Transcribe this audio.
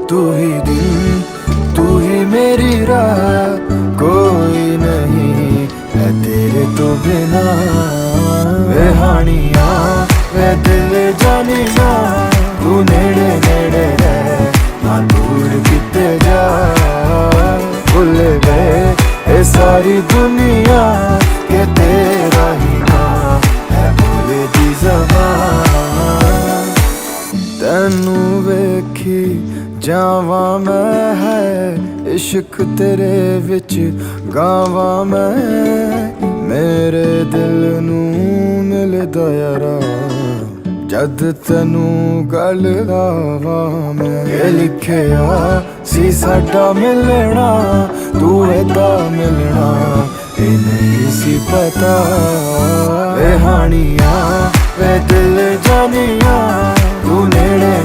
तू ही दिन, तू ही मेरी राह, कोई नहीं है तेरे तो बिना। वे हानिया वे दिल जानिया, तू नेड़े नेड़े रह ना दूर किते जा। भुल गए ये सारी दुनिया के तेरा ही नाम है भोले दी ज़बान। तैनू वेखी जावा मैं है इश्क तेरे विच गावा मैं। मेरे दिल नू मिलदा यारा जद तैनू गल लावा मैं। ये लिखिया सी साडा मिलना, तू एदा मिलना ये नहीं सी पता। वे हानिया वे दिल जानिया, तू नेड़े